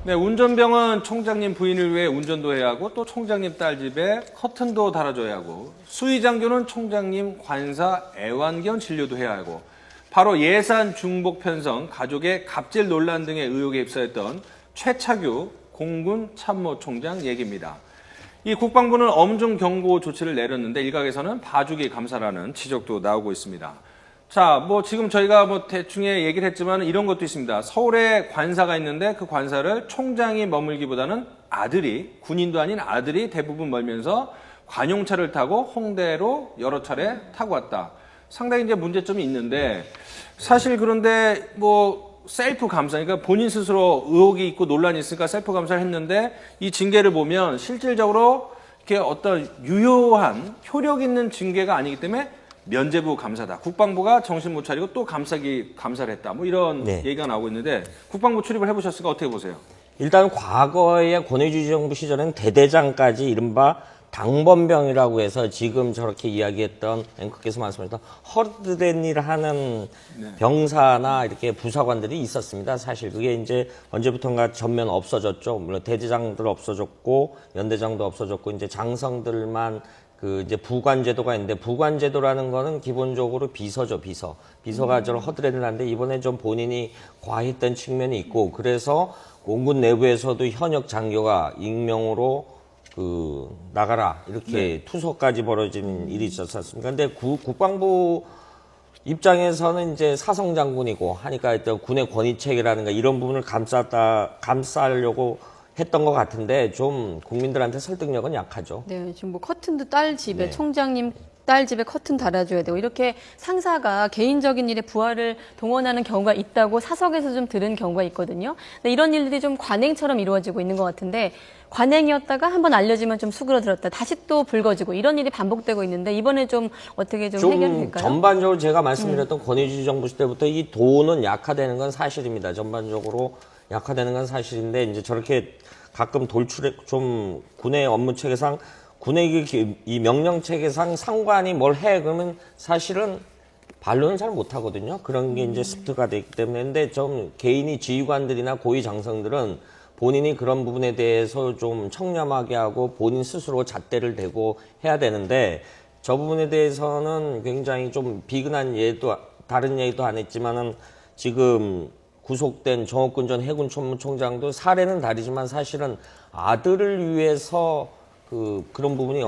네, 운전병은 총장님 부인을 위해 운전도 해야 하고 또 총장님 딸 집에 커튼도 달아줘야 하고 수의장교는 총장님 관사 애완견 진료도 해야 하고 바로 예산 중복 편성, 가족의 갑질 논란 등의 의혹에 휩싸였던 최차규 공군 참모총장 얘기입니다. 이 국방부는 엄중 경고 조치를 내렸는데 일각에서는 봐주기 감사라는 지적도 나오고 있습니다. 자, 지금 저희가 대충의 얘기를 했지만 이런 것도 있습니다. 서울에 관사가 있는데 그 관사를 총장이 머물기보다는 아들이, 군인도 아닌 아들이 대부분 멀면서 관용차를 타고 홍대로 여러 차례 타고 왔다. 상당히 이제 문제점이 있는데 사실 그런데 셀프 감사, 그러니까 본인 스스로 의혹이 있고 논란이 있으니까 셀프 감사를 했는데 이 징계를 보면 실질적으로 이렇게 어떤 유효한 효력 있는 징계가 아니기 때문에 면죄부 감사다. 국방부가 정신 못 차리고 또 감사를 했다. 이런 얘기가 나오고 있는데 국방부 출입을 해보셨으니까 어떻게 보세요? 일단 과거에 권위주의 정부 시절에는 대대장까지 이른바 당번병이라고 해서 지금 저렇게 이야기했던 앵커께서 말씀하셨던 허드렛 일을 하는 병사나 이렇게 부사관들이 있었습니다. 사실 그게 이제 언제부턴가 전면 없어졌죠. 물론 대대장들 없어졌고 연대장도 없어졌고 이제 장성들만 이제 부관제도가 있는데 부관제도라는 거는 기본적으로 비서죠, 비서. 비서가 저런 허드렛을 하는데 이번에 좀 본인이 과했던 측면이 있고 그래서 공군 내부에서도 현역 장교가 익명으로 나가라 이렇게 투서까지 벌어진 일이 있었지 않습니까? 근데 국방부 입장에서는 이제 사성 장군이고 하니까 일단 군의 권위책이라든가 이런 부분을 감싸려고 했던 것 같은데 좀 국민들한테 설득력은 약하죠. 네, 지금 커튼도 딸 집에 총장님 딸 집에 커튼 달아줘야 되고 이렇게 상사가 개인적인 일에 부하를 동원하는 경우가 있다고 사석에서 좀 들은 경우가 있거든요. 근데 이런 일들이 좀 관행처럼 이루어지고 있는 것 같은데 관행이었다가 한번 알려지면 좀 수그러들었다 다시 또 불거지고 이런 일이 반복되고 있는데 이번에 좀 어떻게 좀 해결될까요? 전반적으로 제가 말씀드렸던 권위주의 정부 시대부터 이 도는 약화되는 건 사실입니다. 전반적으로 약화되는 건 사실인데 이제 저렇게 가끔 돌출해 좀 군의 업무 체계상 군의 이 명령 체계상 상관이 뭘 해 그러면 사실은 반론은 잘 못하거든요. 그런 게 이제 습득가 되기 때문에 근데 좀 개인이 지휘관들이나 고위 장성들은 본인이 그런 부분에 대해서 좀 청렴하게 하고 본인 스스로 잣대를 대고 해야 되는데 저 부분에 대해서는 굉장히 좀 비근한 예도 다른 얘기도 안 했지만은 지금 구속된 정옥근 전 해군 참모총장도 사례는 다르지만 사실은 아들을 위해서 그런 부분이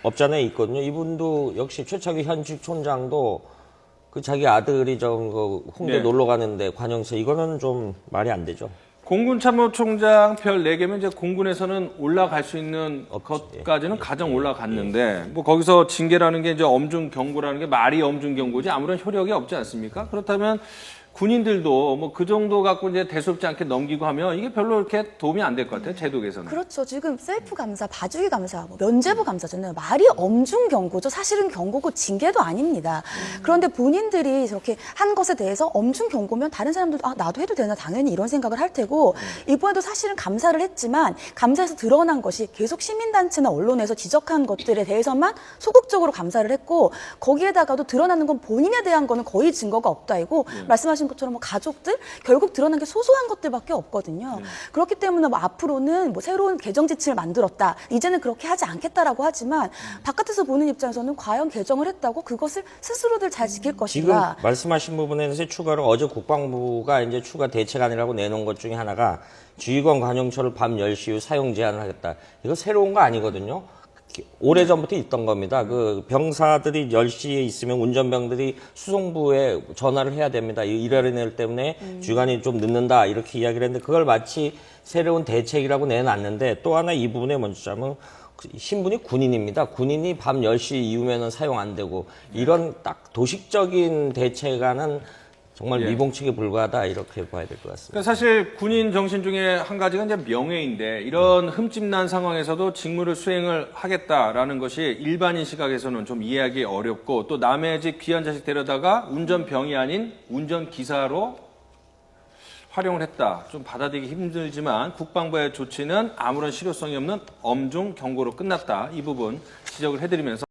없잖아요 있거든요. 이분도 역시 최차규 현직 총장도 자기 아들이 홍대 놀러 가는데 관용차 이거는 좀 말이 안 되죠. 공군 참모총장 별 4개면 이제 공군에서는 올라갈 수 있는 것까지는 가장 올라갔는데 거기서 징계라는 게 이제 엄중 경고라는 게 말이 엄중 경고지 아무런 효력이 없지 않습니까? 그렇다면 군인들도 그 정도 갖고 이제 대수롭지 않게 넘기고 하면 이게 별로 이렇게 도움이 안 될 것 같아요. 제도 개선은. 그렇죠. 지금 셀프 감사, 봐주기 감사, 면죄부 감사잖아요. 말이 엄중 경고죠. 사실은 경고고 징계도 아닙니다. 그런데 본인들이 저렇게 한 것에 대해서 엄중 경고면 다른 사람들도 나도 해도 되나 당연히 이런 생각을 할 테고 이번에도 사실은 감사를 했지만 감사에서 드러난 것이 계속 시민단체나 언론에서 지적한 것들에 대해서만 소극적으로 감사를 했고 거기에다가도 드러나는 건 본인에 대한 거는 거의 증거가 없다이고 말씀하신 것처럼 가족들 결국 드러난 게 소소한 것들밖에 없거든요. 그렇기 때문에 앞으로는 새로운 개정 지침을 만들었다. 이제는 그렇게 하지 않겠다라고 하지만 바깥에서 보는 입장에서는 과연 개정을 했다고 그것을 스스로들 잘 지킬 것인가. 지금 말씀하신 부분에 대해서 추가로 어제 국방부가 이제 추가 대책안이라고 내놓은 것 중에 하나가 지휘관 관용차를 밤 10시 이후 사용 제한을 하겠다. 이거 새로운 거 아니거든요. 오래전부터 있던 겁니다. 병사들이 10시에 있으면 운전병들이 수송부에 전화를 해야 됩니다. 이러는 일 때문에 주간이 좀 늦는다. 이렇게 이야기를 했는데 그걸 마치 새로운 대책이라고 내놨는데 또 하나 이 부분에 먼저자면 신분이 군인입니다. 군인이 밤 10시 이후면은 사용 안 되고 이런 딱 도식적인 대책안은 정말 미봉책에 불과하다 이렇게 봐야 될 것 같습니다. 그러니까 사실 군인 정신 중에 한 가지가 이제 명예인데 이런 흠집난 상황에서도 직무를 수행을 하겠다라는 것이 일반인 시각에서는 좀 이해하기 어렵고 또 남의 집 귀한 자식 데려다가 운전병이 아닌 운전기사로 활용을 했다. 좀 받아들이기 힘들지만 국방부의 조치는 아무런 실효성이 없는 엄중 경고로 끝났다. 이 부분 지적을 해드리면서